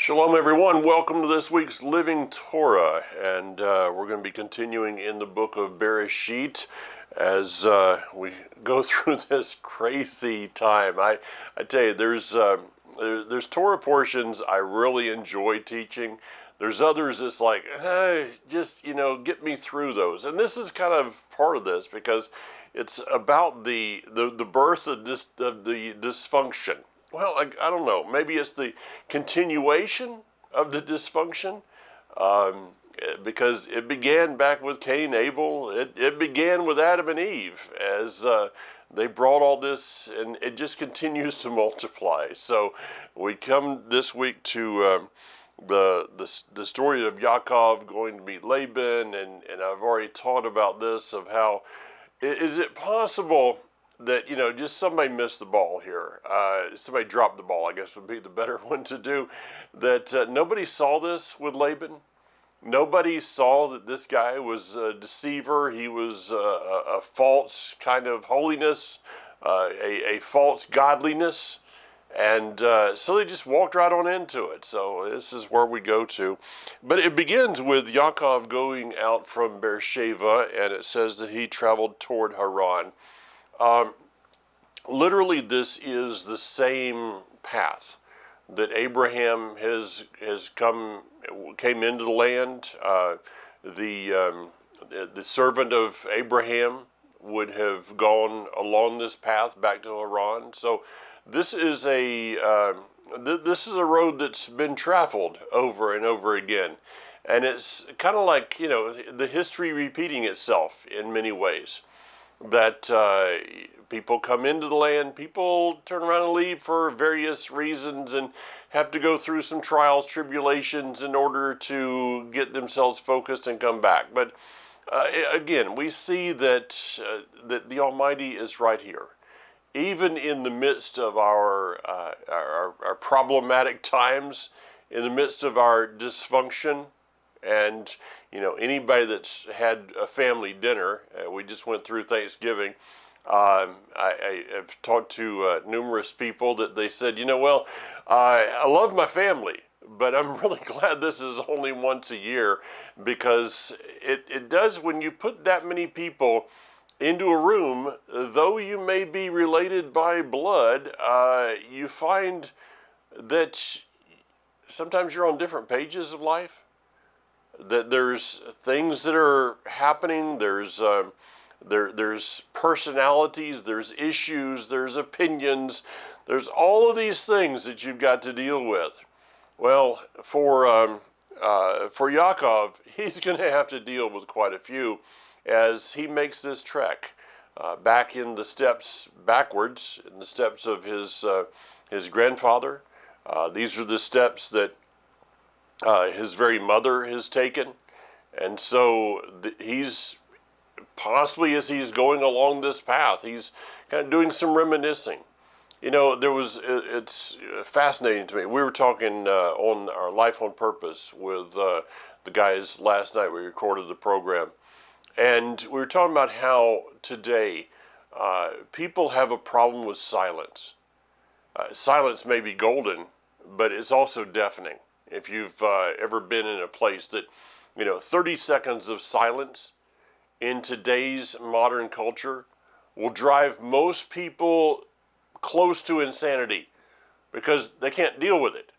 Shalom everyone, welcome to this week's Living Torah, and we're going to be continuing in the book of Bereshit as we go through this crazy time. I tell you, there's Torah portions I really enjoy teaching. There's others that's like, hey, just, get me through those. And this is kind of part of this because it's about the birth of the dysfunction. Well, I don't know. Maybe it's the continuation of the dysfunction, because it began back with Cain, Abel. It began with Adam and Eve as they brought all this, and it just continues to multiply. So we come this week to the story of Yaakov going to meet Laban, and I've already taught about this of how is it possible that, just somebody missed the ball here. Somebody dropped the ball, I guess would be the better one to do. That nobody saw this with Laban. Nobody saw that this guy was a deceiver. He was a false kind of holiness, a false godliness. And so they just walked right on into it. So this is where we go to. But it begins with Yaakov going out from Beersheba, and it says that he traveled toward Haran. Literally, this is the same path that Abraham came into the land. The servant of Abraham would have gone along this path back to Haran. So this is a road that's been traveled over and over again, and it's kind of like the history repeating itself in many ways. That people come into the land, people turn around and leave for various reasons and have to go through some trials, tribulations in order to get themselves focused and come back. But again, we see that the Almighty is right here. Even in the midst of our problematic times, in the midst of our dysfunction, and anybody that's had a family dinner, we just went through Thanksgiving. I've talked to numerous people that they said, I love my family, but I'm really glad this is only once a year, because it does, when you put that many people into a room, though you may be related by blood, you find that sometimes you're on different pages of life. That there's things that are happening, there's personalities, there's issues, there's opinions, there's all of these things that you've got to deal with. Well, for Yaakov, he's going to have to deal with quite a few as he makes this trek back in the steps, backwards in the steps of his grandfather. These are the steps that his very mother has taken, and so he's possibly, as he's going along this path, he's kind of doing some reminiscing. It's fascinating to me. We were talking on our Life on Purpose with the guys last night. We recorded the program, and we were talking about how today people have a problem with silence. Silence may be golden, but it's also deafening. If you've ever been in a place that, 30 seconds of silence in today's modern culture will drive most people close to insanity because they can't deal with it.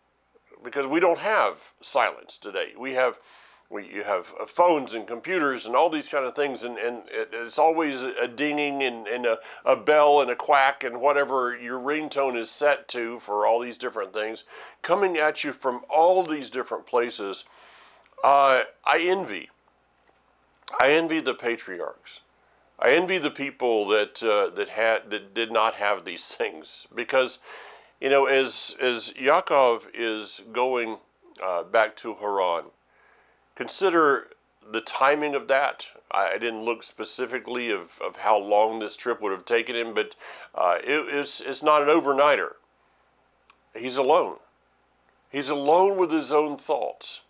Because we don't have silence today. You have phones and computers and all these kind of things, and it's always a dinging and a bell and a quack and whatever your ringtone is set to for all these different things coming at you from all these different places. I envy the patriarchs. I envy the people that did not have these things, because as Yaakov is going back to Haran, consider the timing of that. I didn't look specifically of how long this trip would have taken him, but it's not an overnighter. He's alone. He's alone with his own thoughts.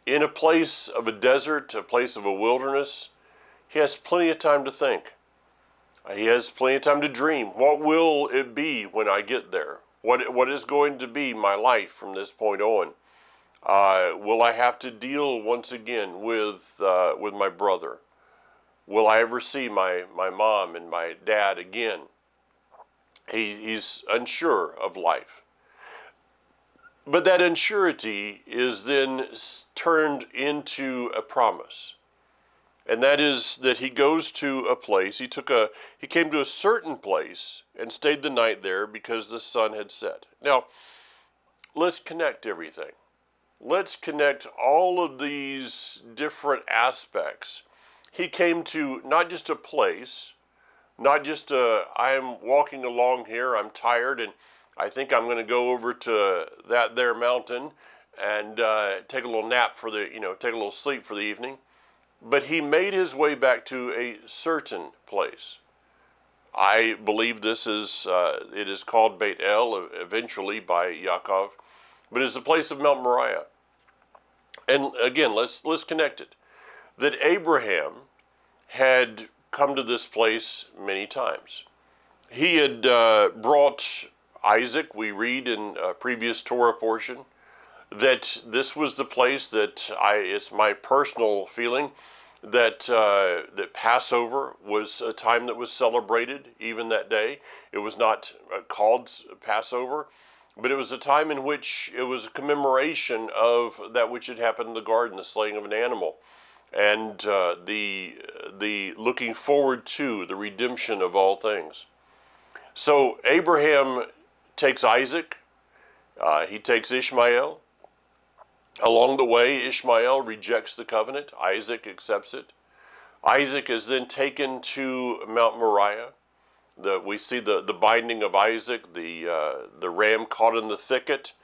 In a place of a desert, a place of a wilderness, he has plenty of time to think. He has plenty of time to dream. What will it be when I get there? What is going to be my life from this point on? Will I have to deal once again with my brother? Will I ever see my mom and my dad again? He's unsure of life. But that unsurety is then turned into a promise. And that is that he goes to a place, he came to a certain place and stayed the night there because the sun had set. Now, let's connect everything. Let's connect all of these different aspects. He came to not just a place, not just I'm walking along here, I'm tired, and I think I'm going to go over to that there mountain and take a little nap take a little sleep for the evening. But he made his way back to a certain place. I believe it is called Beit El eventually by Yaakov, but it's the place of Mount Moriah. And again, let's connect it. That Abraham had come to this place many times. He had brought Isaac. We read in a previous Torah portion that this was the place that it's my personal feeling that that Passover was a time that was celebrated even that day. It was not called Passover, but it was a time in which it was a commemoration of that which had happened in the garden, the slaying of an animal, and the looking forward to the redemption of all things. So Abraham takes Isaac, he takes Ishmael. Along the way, Ishmael rejects the covenant. Isaac accepts it. Isaac is then taken to Mount Moriah. We see the binding of Isaac, the ram caught in the thicket.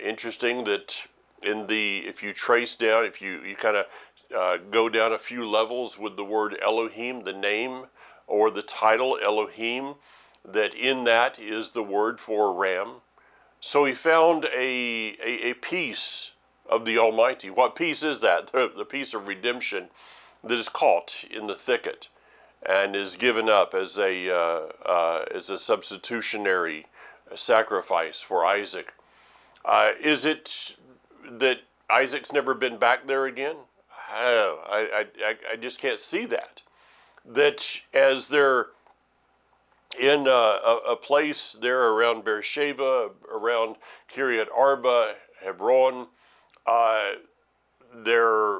Interesting that if you trace down, if you kind of go down a few levels with the word Elohim, the name or the title Elohim, that in that is the word for ram. So he found a piece of the Almighty. What piece is that? The piece of redemption that is caught in the thicket and is given up as a substitutionary sacrifice for Isaac. Is it that Isaac's never been back there again? I just can't see that. That as they're in a place there around Beersheba, around Kiryat Arba, Hebron, they're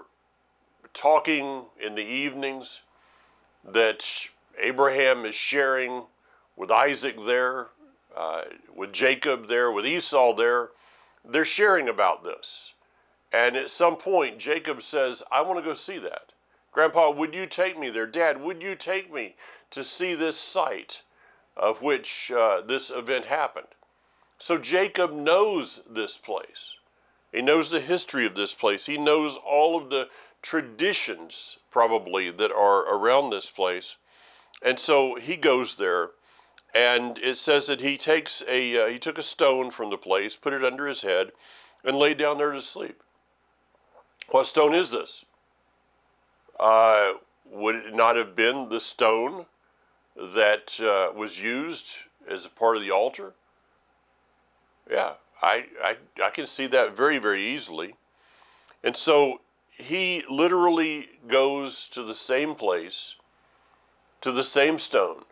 talking in the evenings, that Abraham is sharing with Isaac there, with Jacob there, with Esau there. They're sharing about this. And at some point, Jacob says, I want to go see that. Grandpa, would you take me there? Dad, would you take me to see this site of which this event happened? So Jacob knows this place. He knows the history of this place. He knows all of the traditions, probably, that are around this place. And so he goes there, and it says that he took a stone from the place, put it under his head, and lay down there to sleep. What stone is this? Would it not have been the stone that was used as a part of the altar? Yeah, I can see that very, very easily. And so he literally goes to the same place, to the same stone,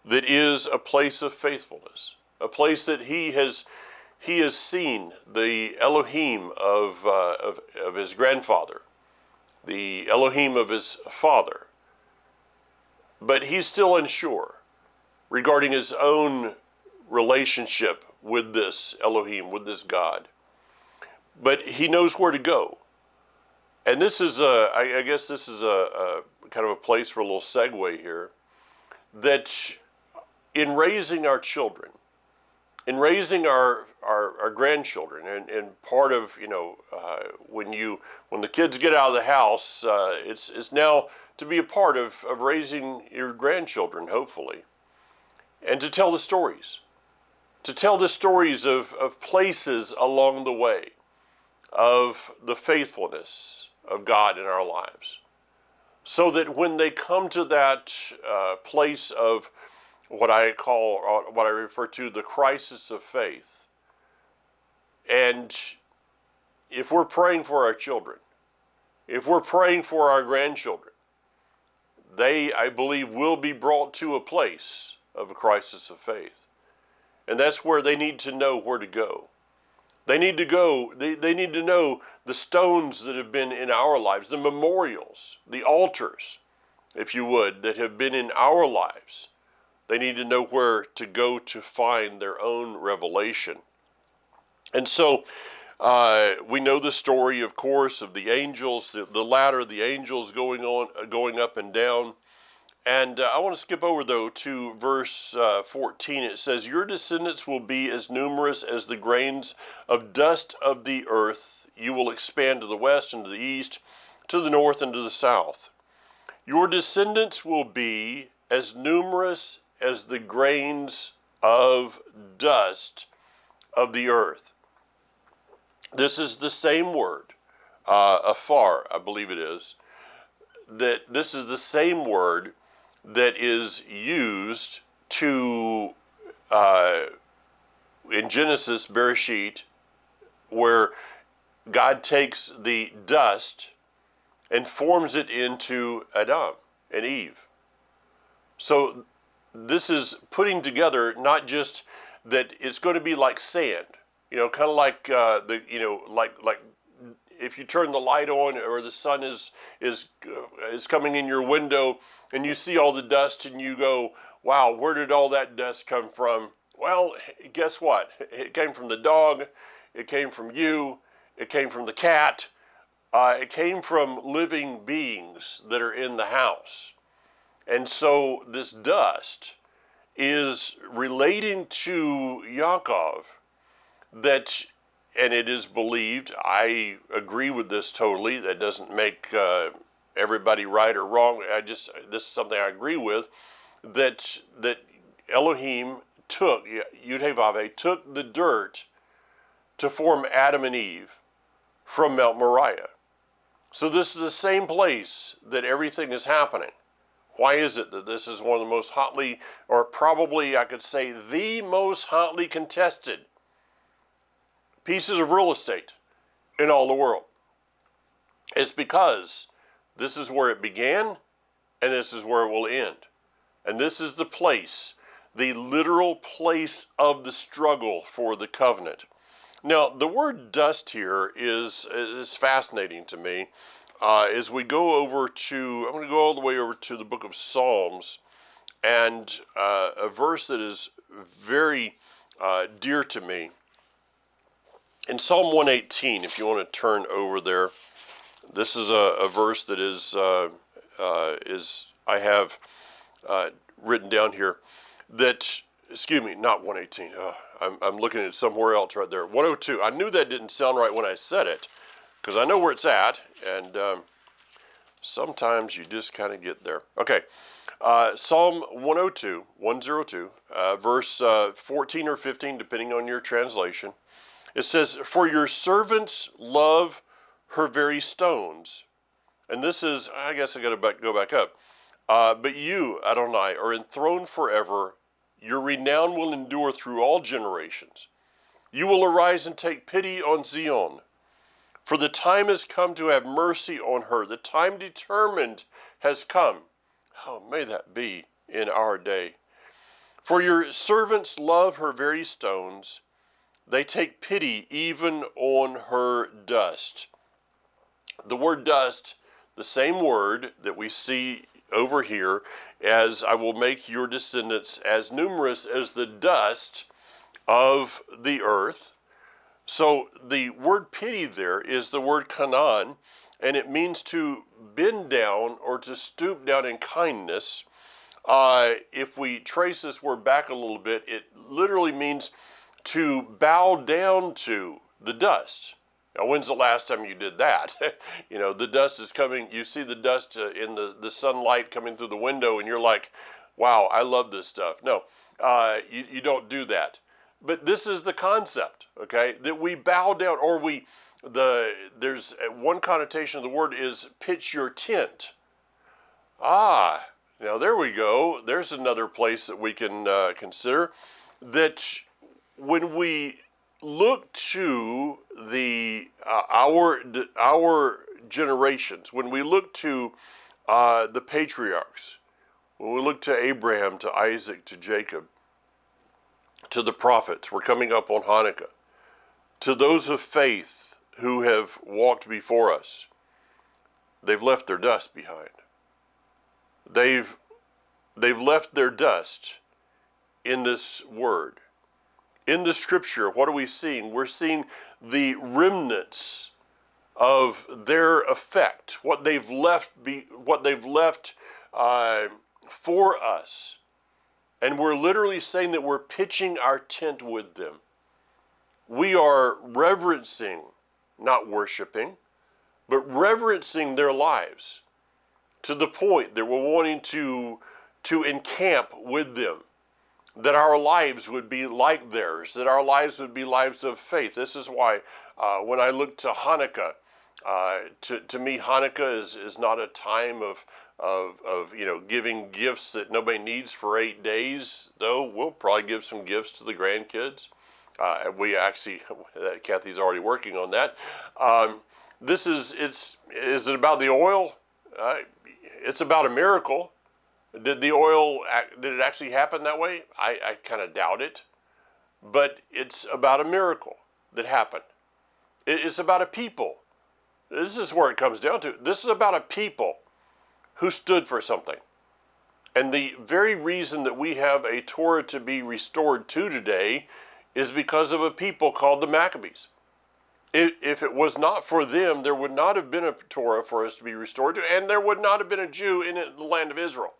that is a place of faithfulness, a place that he has seen the Elohim of his grandfather, the Elohim of his father. But he's still unsure regarding his own relationship with this Elohim, with this God. But he knows where to go. And this is I guess this is a kind of a place for a little segue here, that in raising our children, in raising our grandchildren, and part of, when the kids get out of the house, it's now to be a part of raising your grandchildren, hopefully, and to tell the stories. To tell the stories of places along the way, of the faithfulness of God in our lives, so that when they come to that place of what I refer to the crisis of faith, and if we're praying for our children, if we're praying for our grandchildren, they, I believe, will be brought to a place of a crisis of faith. And that's where they need to know where to go. They need to go, they need to know the stones that have been in our lives, the memorials, the altars, if you would, that have been in our lives. They need to know where to go to find their own revelation. And so we know the story, of course, of the angels, the ladder, the angels going up and down. And I want to skip over, though, to verse 14. It says, your descendants will be as numerous as the grains of dust of the earth. You will expand to the west and to the east, to the north and to the south. Your descendants will be as numerous as the grains of dust of the earth. This is the same word, afar, I believe it is, that this is the same word that is used to, in Genesis, Bereshit, where God takes the dust and forms it into Adam and Eve. So this is putting together not just that it's going to be like sand, kind of like like if you turn the light on or the sun is coming in your window and you see all the dust and you go, wow, where did all that dust come from? Well, guess what? It came from the dog. It came from you. It came from the cat. It came from living beings that are in the house. And so this dust is relating to Yaakov, that, and it is believed, I agree with this totally, that doesn't make everybody right or wrong, this is something I agree with, that Elohim took, Yud-Heh-Vav-Heh, took the dirt to form Adam and Eve from Mount Moriah. So this is the same place that everything is happening. Why is it that this is one of the most hotly, or probably I could say the most hotly contested pieces of real estate in all the world? It's because this is where it began and this is where it will end. And this is the place, the literal place of the struggle for the covenant. Now, the word dust here is fascinating to me. As we go over to, I'm going to go all the way over to the book of Psalms, and a verse that is very dear to me. In Psalm 118, if you want to turn over there, this is a verse that is I have written down here. That, excuse me, not 118. I'm looking at somewhere else right there. 102. I knew that didn't sound right when I said it, because I know where it's at, and sometimes you just kind of get there. Okay, Psalm 102, verse 14 or 15, depending on your translation. It says, for your servants love her very stones. And this is, I guess I got to go back up. But you, Adonai, are enthroned forever. Your renown will endure through all generations. You will arise and take pity on Zion. For the time has come to have mercy on her. The time determined has come. Oh, may that be in our day. For your servants love her very stones. They take pity even on her dust. The word dust, the same word that we see over here, as I will make your descendants as numerous as the dust of the earth. So the word pity there is the word kanan, and it means to bend down or to stoop down in kindness. If we trace this word back a little bit, it literally means to bow down to the dust. Now, when's the last time you did that? The dust is coming, you see the dust in the sunlight coming through the window, and you're like, wow, I love this stuff. No, you don't do that. But this is the concept, okay, that we bow down, or there's one connotation of the word is pitch your tent. Now there we go. There's another place that we can consider, that when we look to our generations, when we look to the patriarchs, when we look to Abraham, to Isaac, to Jacob, to the prophets, we're coming up on Hanukkah, to those of faith who have walked before us, they've left their dust behind. They've left their dust in this word. In the scripture, what are we seeing? We're seeing the remnants of their effect, what they've left for us. And we're literally saying that we're pitching our tent with them. We are reverencing, not worshiping, but reverencing their lives to the point that we're wanting to encamp with them, that our lives would be like theirs, that our lives would be lives of faith. This is why when I look to Hanukkah, to me Hanukkah is not a time of giving gifts that nobody needs for 8 days, though we'll probably give some gifts to the grandkids. We actually, Kathy's already working on that. Is it about the oil? It's about a miracle. Did it actually happen that way? I kind of doubt it. But it's about a miracle that happened. It's about a people. This is where it comes down to. This is about a people who stood for something. And the very reason that we have a Torah to be restored to today is because of a people called the Maccabees. If it was not for them, there would not have been a Torah for us to be restored to, and there would not have been a Jew in the land of Israel.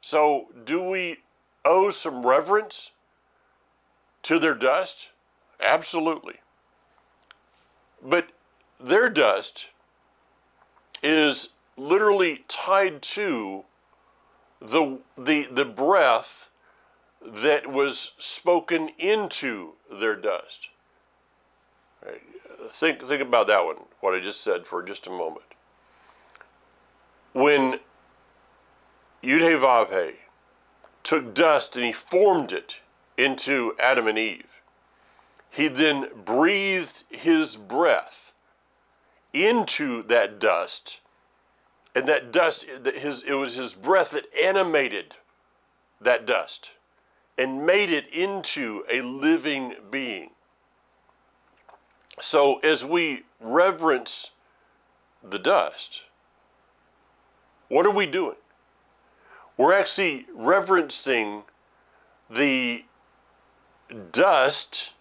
So do we owe some reverence to their dust? Absolutely. But their dust is literally tied to the breath that was spoken into their dust. Right. Think about that one, what I just said, for just a moment. When Yud-Heh-Vav-Heh took dust and he formed it into Adam and Eve, he then breathed his breath into that dust, and that dust, it was his breath that animated that dust and made it into a living being. So as we reverence the dust, what are we doing? We're actually reverencing the dust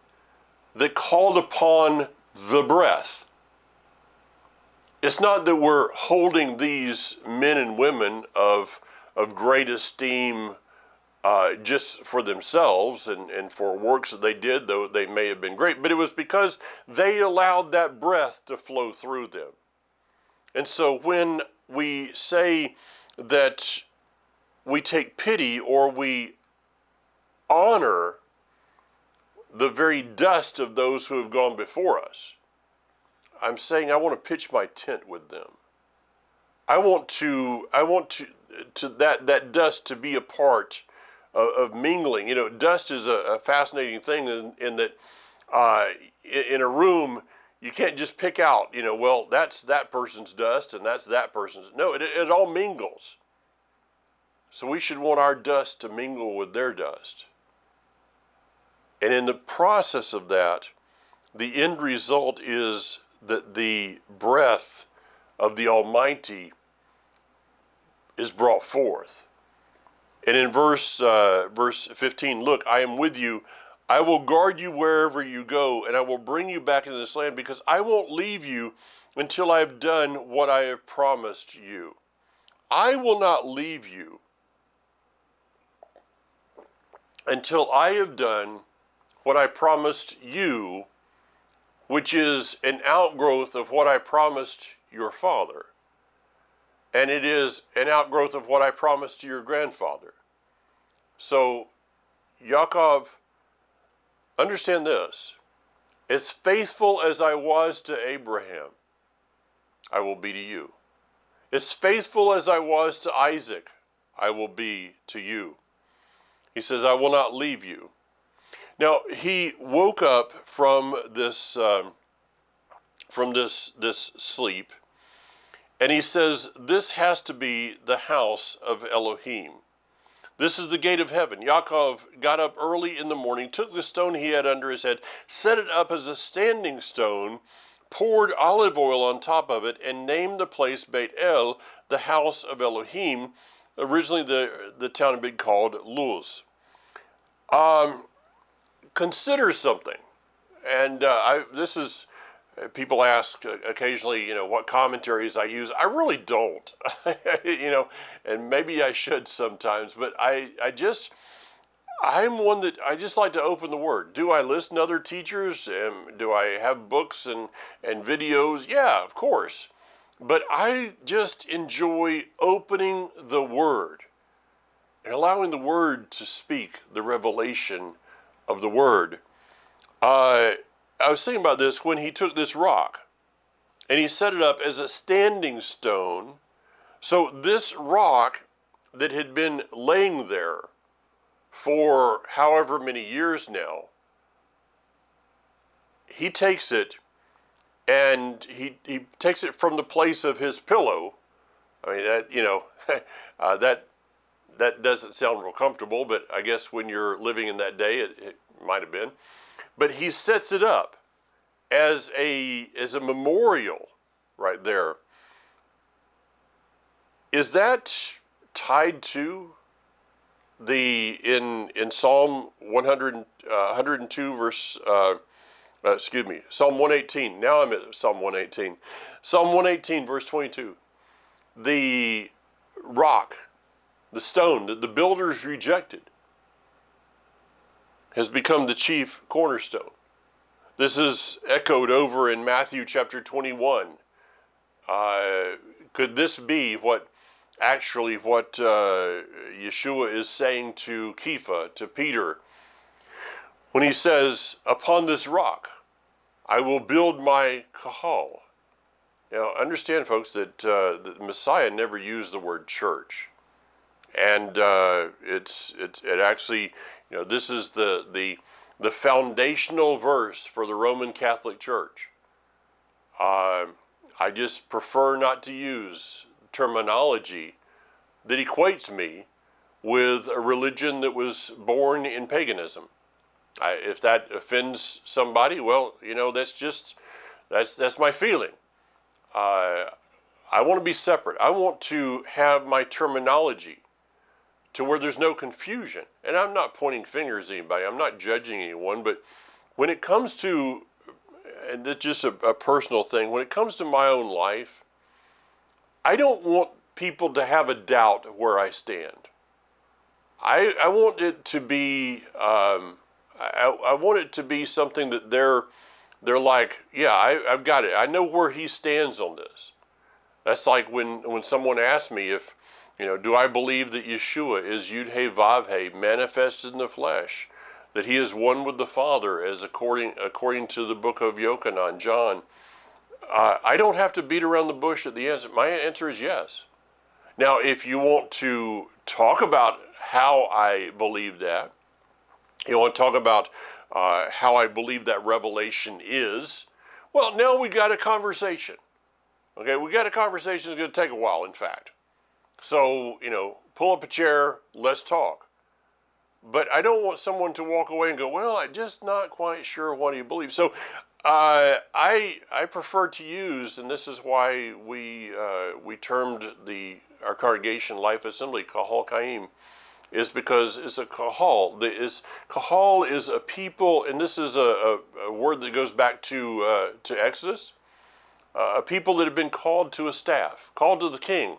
that called upon the breath. It's not that we're holding these men and women of great esteem just for themselves and for works that they did, though they may have been great, but it was because they allowed that breath to flow through them. And so when we say that we take pity or we honor the very dust of those who have gone before us, I'm saying I want to pitch my tent with them. I want that dust to be a part of mingling. You know, dust is a fascinating thing in that in a room you can't just pick out, well, that's that person's dust and that's that person's. No, it all mingles. So we should want our dust to mingle with their dust. And in the process of that, the end result is that the breath of the Almighty is brought forth. And in verse 15, look, I am with you. I will guard you wherever you go, and I will bring you back into this land, because I won't leave you until I have done what I have promised you. I will not leave you until I have done what I promised you, which is an outgrowth of what I promised your father. And it is an outgrowth of what I promised to your grandfather. So, Yaakov, understand this. As faithful as I was to Abraham, I will be to you. As faithful as I was to Isaac, I will be to you. He says, I will not leave you. Now he woke up from this sleep, and he says, "This has to be the house of Elohim. This is the gate of heaven." Yaakov got up early in the morning, took the stone he had under his head, set it up as a standing stone, poured olive oil on top of it, and named the place Beit El, the house of Elohim. Originally, the town had been called Luz. Consider something, and this is. People ask occasionally, what commentaries I use. I really don't, and maybe I should sometimes, but I'm one that I just like to open the Word. Do I listen to other teachers? Do I have books and videos? Yeah, of course. But I just enjoy opening the Word and allowing the Word to speak the revelation of the Word. I was thinking about this when he took this rock and he set it up as a standing stone. So this rock that had been laying there for however many years now, he takes it and he takes it from the place of his pillow. I mean, that doesn't sound real comfortable, but I guess when you're living in that day, it might have been. But he sets it up as a memorial right there. Is that tied to in Psalm 102 verse Psalm 118. Now I'm at Psalm 118. Psalm 118 verse 22. The rock, the stone that the builders rejected, has become the chief cornerstone. This is echoed over in Matthew chapter 21. Could this be what Yeshua is saying to Kepha, to Peter, when he says, "Upon this rock I will build my kahal"? Now, understand, folks, that the Messiah never used the word church. And it actually, this is the foundational verse for the Roman Catholic Church. I just prefer not to use terminology that equates me with a religion that was born in paganism. If that offends somebody, well, that's my feeling. I want to be separate. I want to have my terminology to where there's no confusion. And I'm not pointing fingers at anybody. I'm not judging anyone. But when it comes to, and it's just a personal thing, when it comes to my own life, I don't want people to have a doubt of where I stand. I want it to be, I want it to be something that they're like, yeah, I've got it. I know where he stands on this. That's like when someone asks me if, do I believe that Yeshua is Yud He Vav He, manifested in the flesh, that he is one with the Father, as according to the book of Yochanan, John? I don't have to beat around the bush at the answer. My answer is yes. Now, if you want to talk about how I believe that, you want to talk about how I believe that revelation is, well, now we got a conversation. Okay, we got a conversation that's going to take a while, in fact. So, pull up a chair, let's talk. But I don't want someone to walk away and go, well, I'm just not quite sure what he believes. So I prefer to use, and this is why we termed our congregation Life Assembly Kahal Kaim, is because it's a kahal. Kahal is a people, and this is a word that goes back to Exodus, a people that have been called to a staff, called to the king,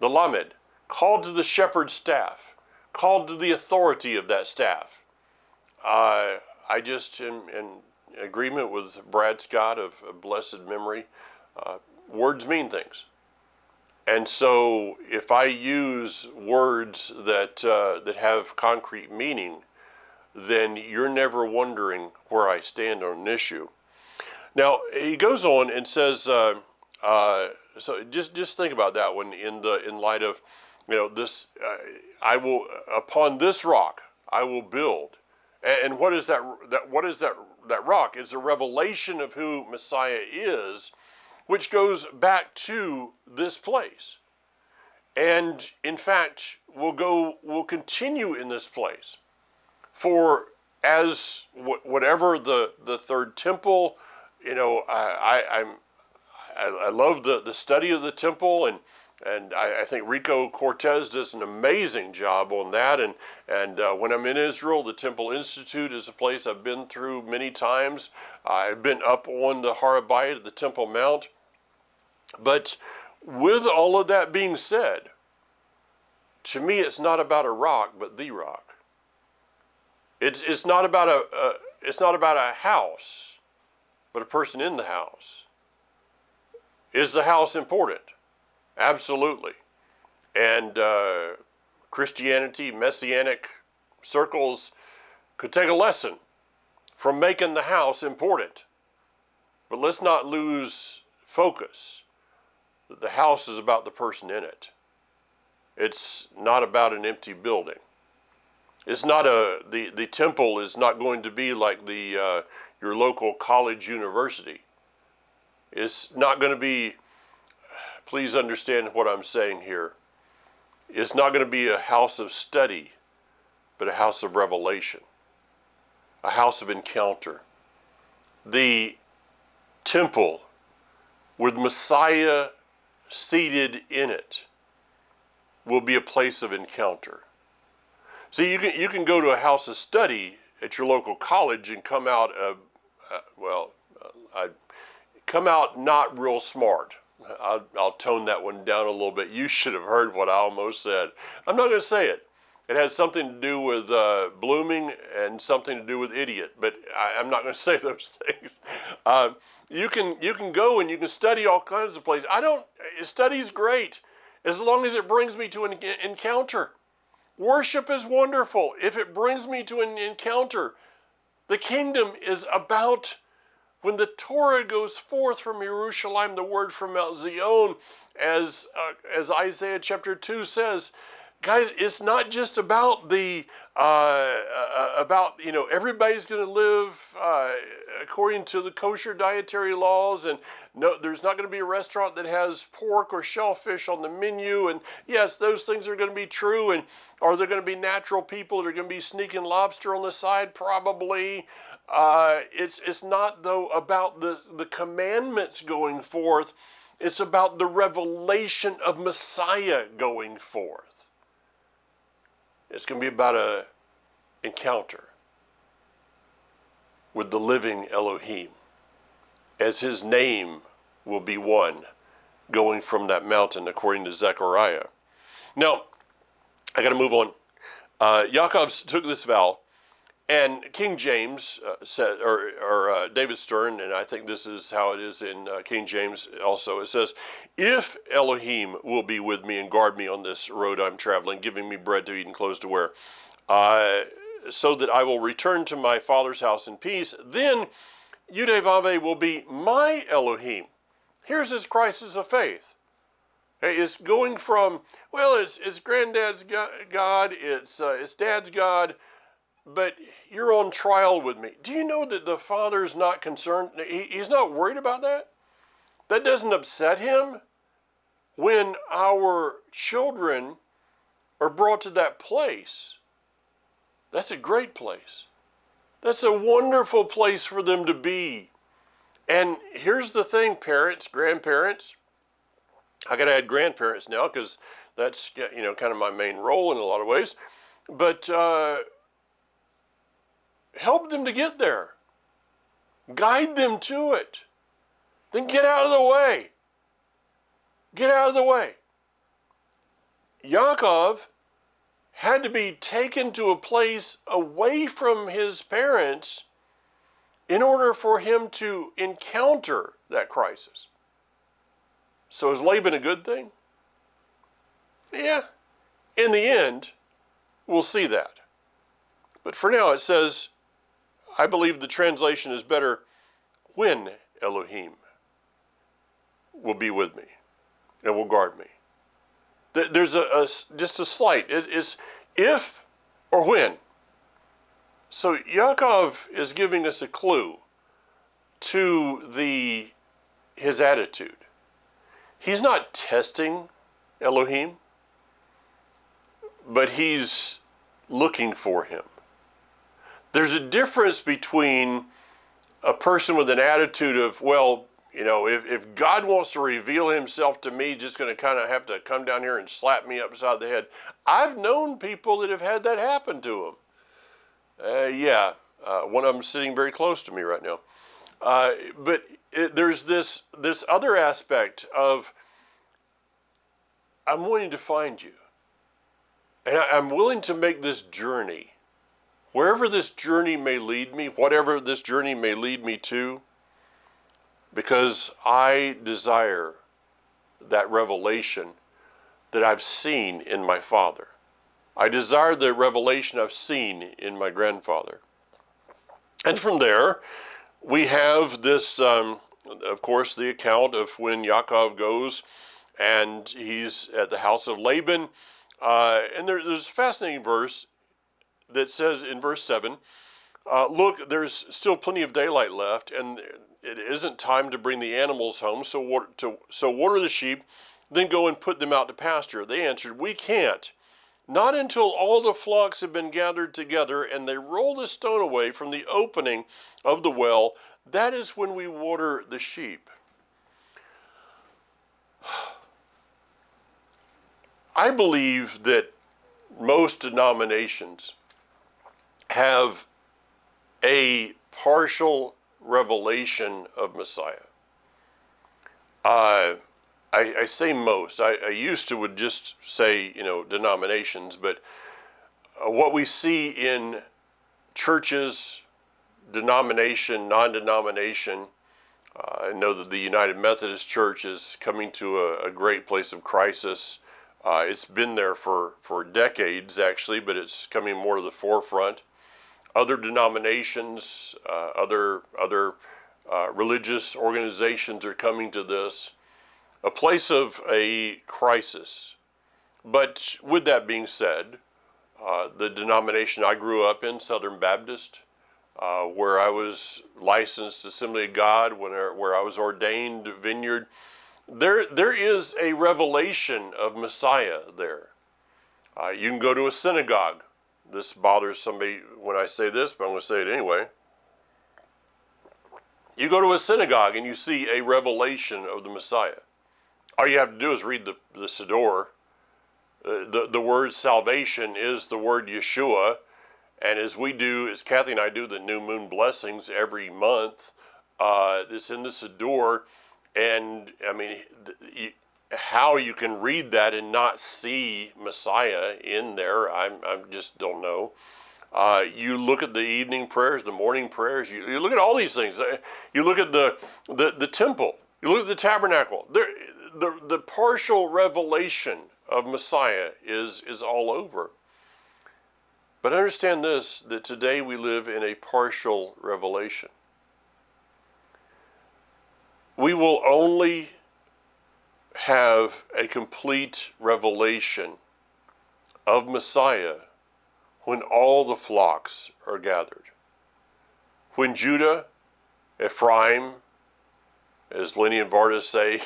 the Lamed, called to the shepherd's staff, called to the authority of that staff. I just am in agreement with Brad Scott of blessed memory. Words mean things. And so if I use words that have concrete meaning, then you're never wondering where I stand on an issue. Now, he goes on and says, so just think about that one in light of, this, I will, upon this rock, I will build, And what is that? What is that rock? It's a revelation of who Messiah is, which goes back to this place. And in fact, we'll continue in this place. For as whatever the third temple, I love the study of the temple, and I think Rico Cortez does an amazing job on that. And when I'm in Israel, the Temple Institute is a place I've been through many times. I've been up on the Har HaBayit, the Temple Mount. But with all of that being said, to me, it's not about a rock, but the rock. It's not about a house, but a person in the house. Is the house important? Absolutely. And Christianity, Messianic circles could take a lesson from making the house important. But let's not lose focus. The house is about the person in it. It's not about an empty building. It's not the temple is not going to be like your local college university. It's not going to be, please understand what I'm saying here. It's not going to be a house of study, but a house of revelation, a house of encounter. The temple with Messiah seated in it will be a place of encounter. See, you can go to a house of study at your local college and come out come out not real smart. I'll tone that one down a little bit. You should have heard what I almost said. I'm not going to say it. It has something to do with blooming and something to do with idiot, but I'm not going to say those things. You can go and you can study all kinds of places. Study's great as long as it brings me to an encounter. Worship is wonderful if it brings me to an encounter. The kingdom is about when the Torah goes forth from Jerusalem, the word from Mount Zion, as Isaiah chapter 2 says, guys, it's not just about everybody's going to live according to the kosher dietary laws, and no, there's not going to be a restaurant that has pork or shellfish on the menu. And yes, those things are going to be true. And are there going to be natural people that are going to be sneaking lobster on the side? Probably. It's not though about the commandments going forth. It's about the revelation of Messiah going forth. It's going to be about an encounter with the living Elohim, as his name will be one going from that mountain, according to Zechariah. Now, I got to move on. Yaakov took this vow, and King James said, or David Stern, and I think this is how it is in King James also. It says, "If Elohim will be with me and guard me on this road I'm traveling, giving me bread to eat and clothes to wear, so that I will return to my father's house in peace, then Yudevave will be my Elohim." Here's his crisis of faith. Hey, it's going from, well, it's granddad's God, it's dad's God, but you're on trial with me. Do you know that the Father's not concerned? He's not worried about that? That doesn't upset him when our children are brought to that place. That's a great place. That's a wonderful place for them to be. And here's the thing, parents, grandparents. I got to add grandparents now because that's kind of my main role in a lot of ways. But help them to get there. Guide them to it. Then get out of the way. Get out of the way. Yaakov had to be taken to a place away from his parents in order for him to encounter that crisis. So is Laban a good thing? Yeah. In the end, we'll see that. But for now it says, I believe the translation is better, when Elohim will be with me and will guard me. There's just a slight. It's if or when. So Yaakov is giving us a clue to his attitude. He's not testing Elohim, but he's looking for him. There's a difference between a person with an attitude of, well, if God wants to reveal himself to me, just going to kind of have to come down here and slap me upside the head. I've known people that have had that happen to them. One of them sitting very close to me right now. But there's this other aspect of, I'm wanting to find you. And I'm willing to make this journey. Wherever this journey may lead me, whatever this journey may lead me to, because I desire that revelation that I've seen in my father. I desire the revelation I've seen in my grandfather. And from there, we have this, of course, the account of when Yaakov goes and he's at the house of Laban. And there's a fascinating verse that says in verse 7, look, there's still plenty of daylight left, and it isn't time to bring the animals home, so water the sheep, then go and put them out to pasture. They answered, we can't. Not until all the flocks have been gathered together and they roll the stone away from the opening of the well. That is when we water the sheep. I believe that most denominations have a partial revelation of Messiah. I say most. I used to would just say, denominations, but what we see in churches, denomination, non-denomination, I know that the United Methodist Church is coming to a great place of crisis. It's been there for decades, actually, but it's coming more to the forefront. Other denominations, other religious organizations are coming to this, a place of a crisis. But with that being said, the denomination I grew up in, Southern Baptist, where I was licensed Assembly of God, where I was ordained Vineyard, there is a revelation of Messiah there. You can go to a synagogue. This bothers somebody when I say this, but I'm going to say it anyway. You go to a synagogue and you see a revelation of the Messiah. All you have to do is read the Siddur. The word salvation is the word Yeshua. And as Kathy and I do the new moon blessings every month, it's in the Siddur. And I mean, how you can read that and not see Messiah in there, I just don't know. You look at the evening prayers, the morning prayers. You look at all these things. You look at the temple. You look at the tabernacle. The partial revelation of Messiah is all over. But understand this, that today we live in a partial revelation. We will only have a complete revelation of Messiah when all the flocks are gathered. When Judah, Ephraim, as Lenny and Varda say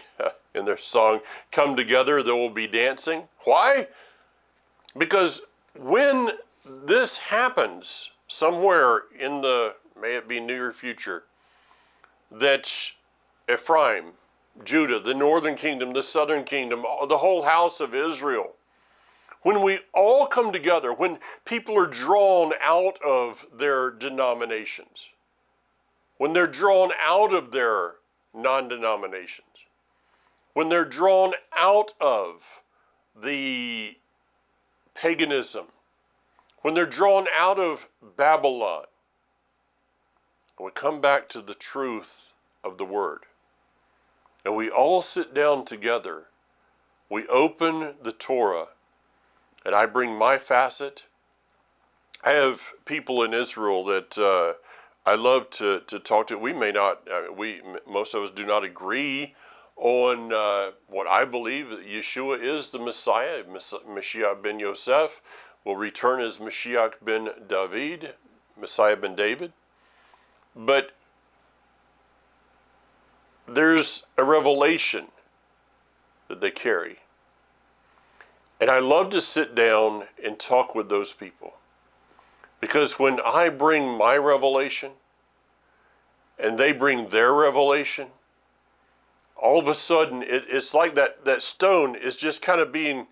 in their song, come together, there will be dancing. Why? Because when this happens somewhere in the, may it be near future, that Ephraim, Judah, the northern kingdom, the southern kingdom, the whole house of Israel, when we all come together, when people are drawn out of their denominations, when they're drawn out of their non-denominations, when they're drawn out of the paganism, when they're drawn out of Babylon, and we come back to the truth of the Word, and we all sit down together, we open the Torah, and I bring my facet. I have people in Israel that I love to talk to. We may not, most of us do not agree on what I believe. Yeshua is the Messiah. Mashiach ben Yosef will return as Mashiach ben David. Messiah ben David, but there's a revelation that they carry. And I love to sit down and talk with those people. Because when I bring my revelation and they bring their revelation, all of a sudden it's like that stone is just kind of being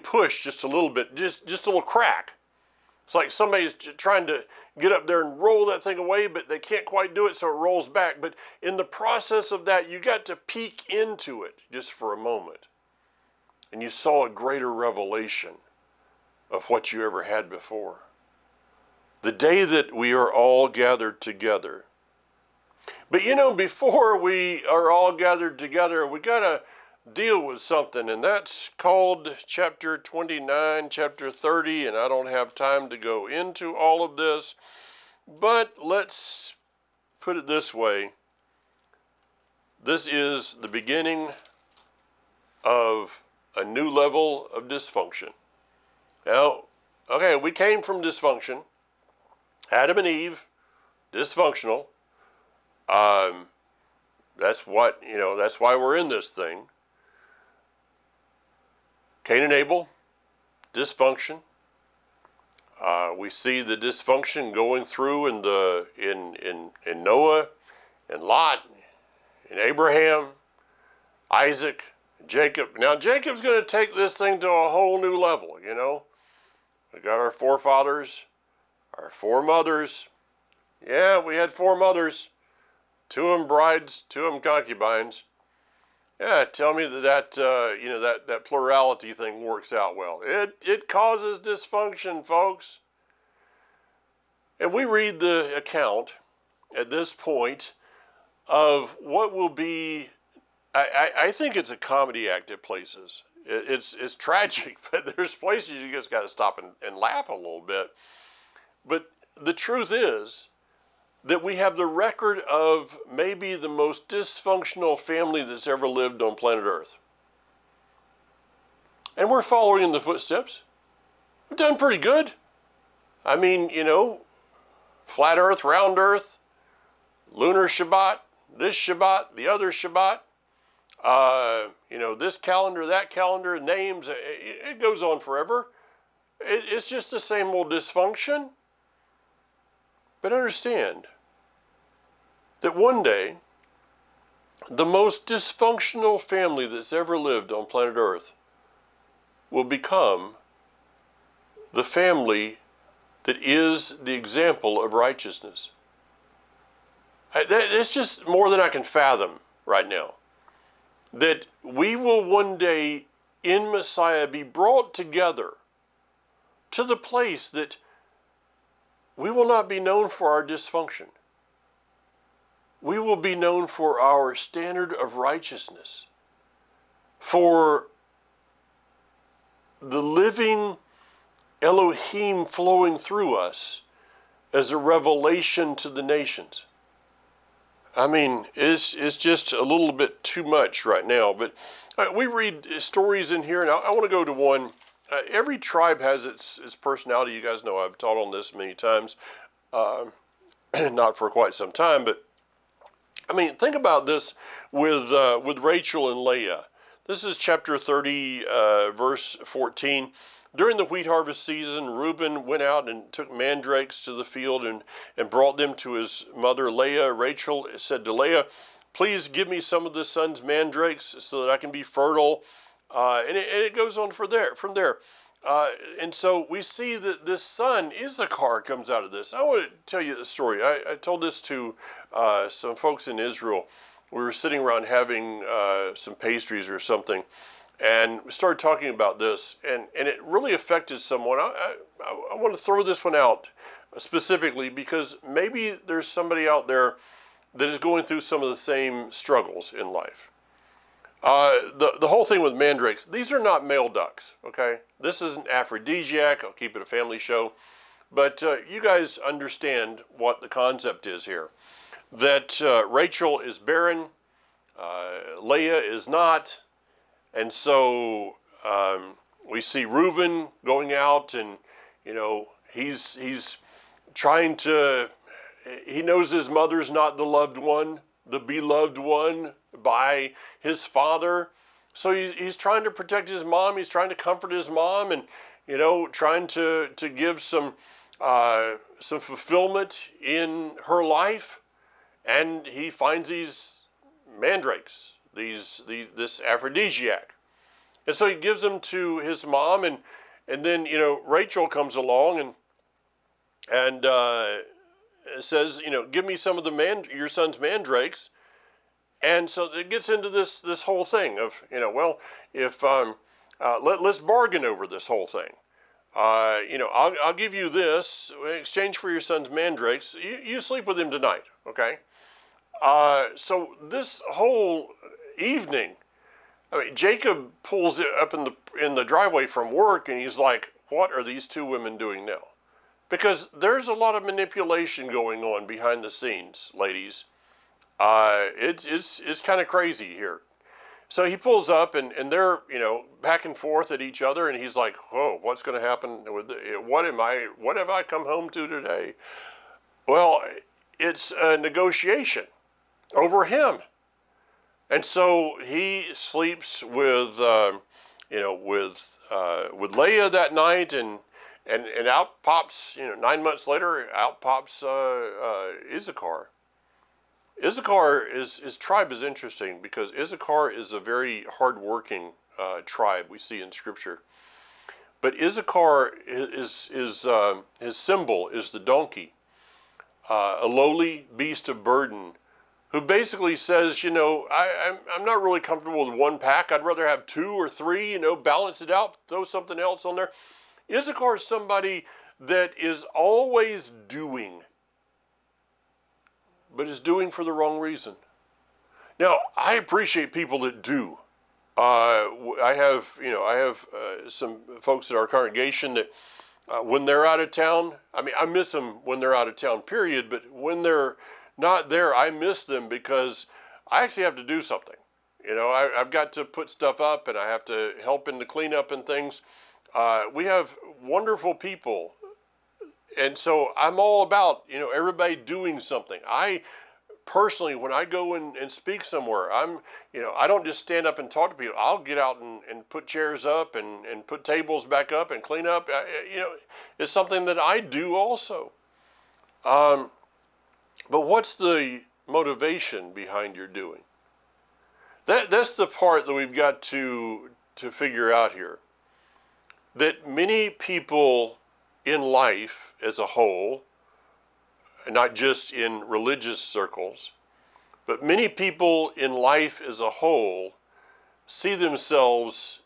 pushed just a little bit, just a little crack. It's like somebody's trying to get up there and roll that thing away, but they can't quite do it, so it rolls back. But in the process of that, you got to peek into it just for a moment. And you saw a greater revelation of what you ever had before. The day that we are all gathered together. But you know, before we are all gathered together, we got to deal with something, and that's called chapter 29, chapter 30, and I don't have time to go into all of this, but let's put it this way. This is the beginning of a new level of dysfunction. Now, okay, we came from dysfunction. Adam and Eve, dysfunctional. That's why we're in this thing. Cain and Abel, dysfunction. We see the dysfunction going through in Noah, and Lot, and Abraham, Isaac, Jacob. Now Jacob's going to take this thing to a whole new level, you know. We got our forefathers, our foremothers. Yeah, we had four mothers. Two of them brides, two of them concubines. Yeah, tell me that plurality thing works out well. It causes dysfunction, folks. And we read the account at this point of what will be, I think it's a comedy act at places. It's tragic, but there's places you just got to stop and laugh a little bit. But the truth is that we have the record of maybe the most dysfunctional family that's ever lived on planet Earth. And we're following in the footsteps. We've done pretty good. I mean, you know, flat Earth, round Earth, lunar Shabbat, this Shabbat, the other Shabbat, this calendar, that calendar, names, it goes on forever. It's just the same old dysfunction. But understand that one day, the most dysfunctional family that's ever lived on planet Earth will become the family that is the example of righteousness. It's just more than I can fathom right now. That we will one day in Messiah be brought together to the place that we will not be known for our dysfunction. We will be known for our standard of righteousness, for the living Elohim flowing through us as a revelation to the nations. I mean, it's just a little bit too much right now, but we read stories in here, and I want to go to one. Every tribe has its personality. You guys know I've taught on this many times, not for quite some time, but I mean, think about this with Rachel and Leah. This is chapter 30, verse 14. During the wheat harvest season, Reuben went out and took mandrakes to the field and brought them to his mother Leah. Rachel said to Leah, "Please give me some of the son's mandrakes so that I can be fertile." And it goes on from there. And so we see that this son, Issachar, comes out of this. I want to tell you the story. I told this to some folks in Israel. We were sitting around having some pastries or something, and we started talking about this, and it really affected someone. I want to throw this one out specifically because maybe there's somebody out there that is going through some of the same struggles in life. The whole thing with mandrakes, these are not male ducks, okay? This is an aphrodisiac. I'll keep it a family show. But you guys understand what the concept is here. That Rachel is barren, Leah is not, and so we see Reuben going out, and he's he knows his mother's not the loved one, the beloved one by his father. So he's trying to protect his mom. He's trying to comfort his mom, and trying to give some fulfillment in her life. And he finds these mandrakes, this aphrodisiac, and so he gives them to his mom, and then Rachel comes along and says, give me some of your son's mandrakes. And so it gets into this whole thing of, well, if let's bargain over this whole thing. I'll give you this in exchange for your son's mandrakes. You sleep with him tonight, okay? So this whole evening, I mean, Jacob pulls it up in the driveway from work, and he's like, what are these two women doing now? Because there's a lot of manipulation going on behind the scenes, ladies. It's kind of crazy here. So he pulls up, and they're back and forth at each other, and he's like, "Oh, what's going to happen? What have I come home to today?" Well, it's a negotiation over him, and so he sleeps with with Leah that night, and out pops 9 months later, out pops Issachar. Issachar his tribe is interesting because Issachar is a very hardworking tribe we see in Scripture. But Issachar his symbol is the donkey, a lowly beast of burden, who basically says, I'm not really comfortable with one pack. I'd rather have two or three, balance it out, throw something else on there. Issachar is somebody that is always doing, but is doing for the wrong reason. Now, I appreciate people that do. I have some folks at our congregation that when they're out of town, I miss them when they're out of town, period, but when they're not there, I miss them because I actually have to do something. I've got to put stuff up, and I have to help in the cleanup and things. We have wonderful people. And so I'm all about, everybody doing something. I personally, when I go and speak somewhere, I don't just stand up and talk to people. I'll get out and put chairs up and put tables back up and clean up. It's something that I do also. But what's the motivation behind your doing? That's the part that we've got to figure out here. That many people in life as a whole, not just in religious circles, but many people in life as a whole see themselves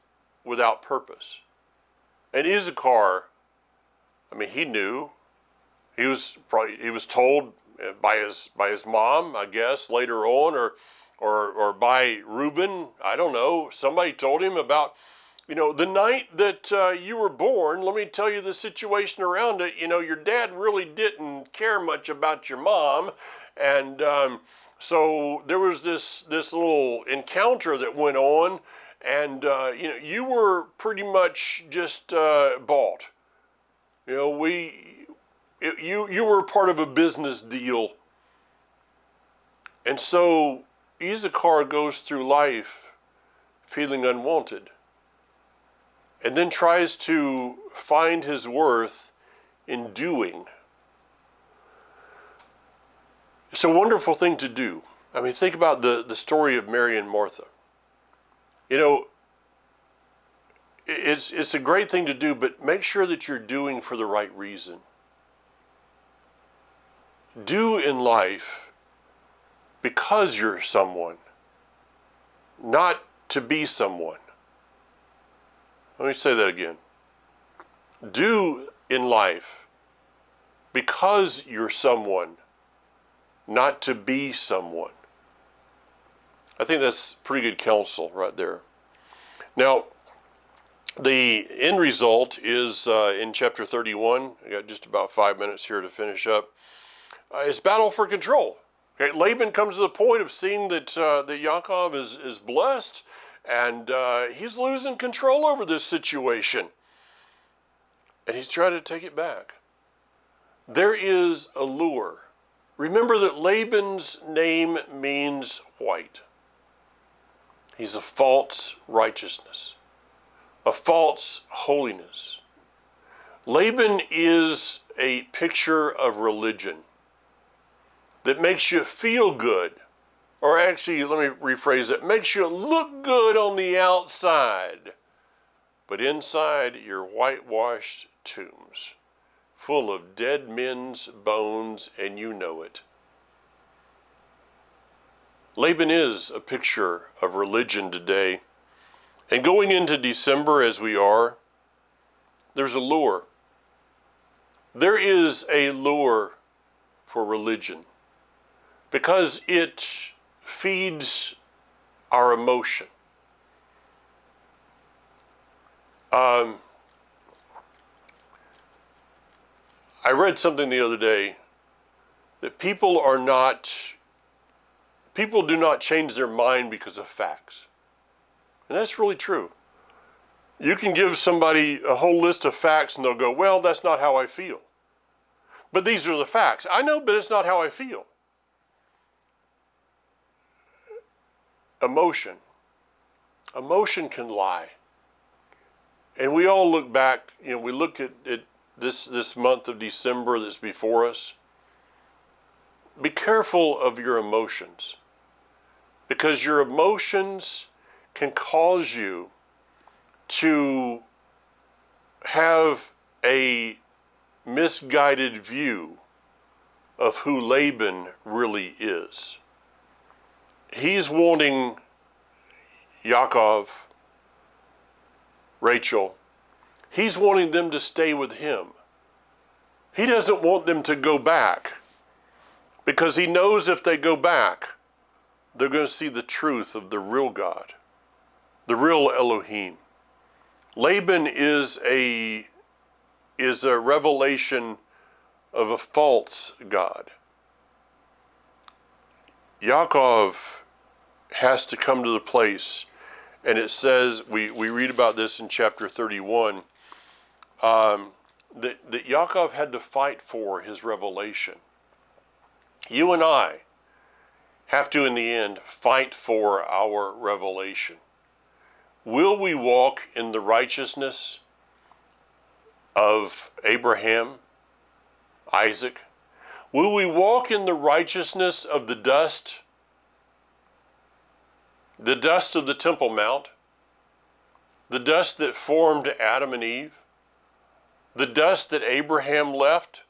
without purpose. And Issachar, he knew. He was told by his mom, I guess, later on, or by Reuben, I don't know. Somebody told him about, the night that you were born, let me tell you the situation around it. Your dad really didn't care much about your mom. And so there was this little encounter that went on. And, you were pretty much just bought. You were part of a business deal. And so Issachar goes through life feeling unwanted, and then tries to find his worth in doing. It's a wonderful thing to do. Think about the story of Mary and Martha. It's a great thing to do, but make sure that you're doing for the right reason. Do in life because you're someone, not to be someone. Let me say that again. Do in life because you're someone, not to be someone. I think that's pretty good counsel right there. Now, the end result is in chapter 31. I got just about 5 minutes here to finish up. It's battle for control. Okay, Laban comes to the point of seeing that Yaakov is blessed, and he's losing control over this situation. And he's trying to take it back. There is a lure. Remember that Laban's name means white. He's a false righteousness, a false holiness. Laban is a picture of religion that makes you feel good, or actually, let me rephrase it, makes you look good on the outside, but inside you're whitewashed tombs, full of dead men's bones, and you know it. Laban is a picture of religion today. And going into December as we are, there's a lure. There is a lure for religion because it feeds our emotion. I read something the other day that people do not change their mind because of facts. And that's really true. You can give somebody a whole list of facts and they'll go, well, that's not how I feel. But these are the facts. I know, but it's not how I feel. Emotion. Emotion can lie. And we all look back, we look at this month of December that's before us. Be careful of your emotions, because your emotions can cause you to have a misguided view of who Laban really is. He's wanting Yaakov, Rachel, he's wanting them to stay with him. He doesn't want them to go back, because he knows if they go back, they're going to see the truth of the real God, the real Elohim. Laban is a revelation of a false God. Yaakov has to come to the place, and it says, we read about this in chapter 31, that Yaakov had to fight for his revelation. You and I have to, in the end, fight for our revelation. Will we walk in the righteousness of Abraham, Isaac? Will we walk in the righteousness of the dust of the Temple Mount, the dust that formed Adam and Eve, the dust that Abraham left,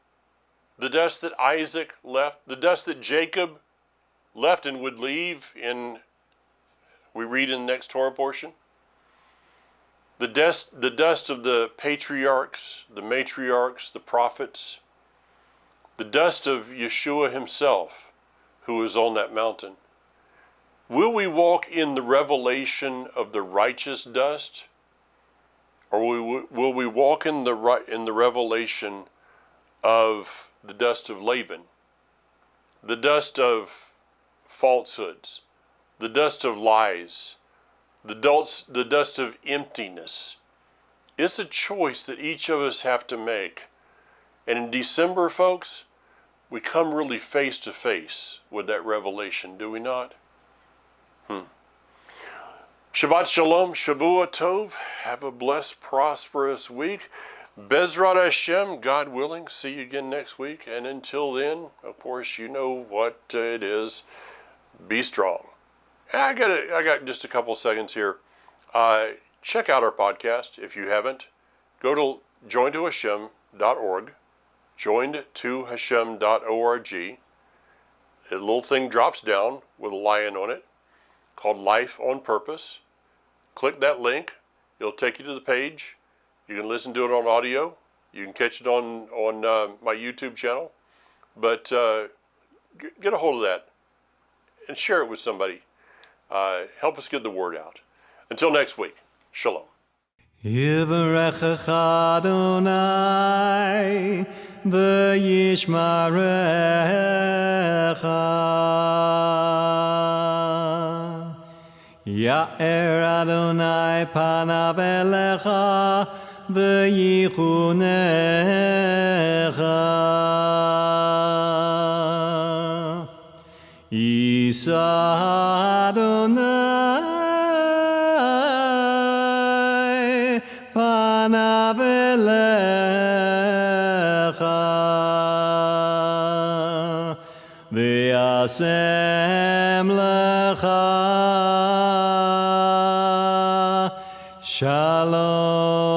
the dust that Isaac left, the dust that Jacob left and would leave we read in the next Torah portion? The dust of the patriarchs, the matriarchs, the prophets, the dust of Yeshua himself, who was on that mountain. Will we walk in the revelation of the righteous dust, or will we walk in the revelation of the dust of Laban, the dust of falsehoods, the dust of lies, the dust of emptiness? It's a choice that each of us have to make. And in December, folks, we come really face to face with that revelation, do we not? Shabbat Shalom, Shavua Tov. Have a blessed, prosperous week. Bezrat Hashem, God willing, see you again next week. And until then, of course, you know what it is. Be strong. And I got just a couple seconds here. Check out our podcast if you haven't. Go to jointohashem.org, jointohashem.org. A little thing drops down with a lion on it called Life on Purpose. Click that link. It'll take you to the page. You can listen to it on audio. You can catch it on my YouTube channel. But get a hold of that and share it with somebody. Help us get the word out. Until next week, Shalom. Yivarechecha Adonai v'yishmarecha Ya'er Adonai panav elecha ויחונך יישא אדוני פניו אליך וישם לך שלום.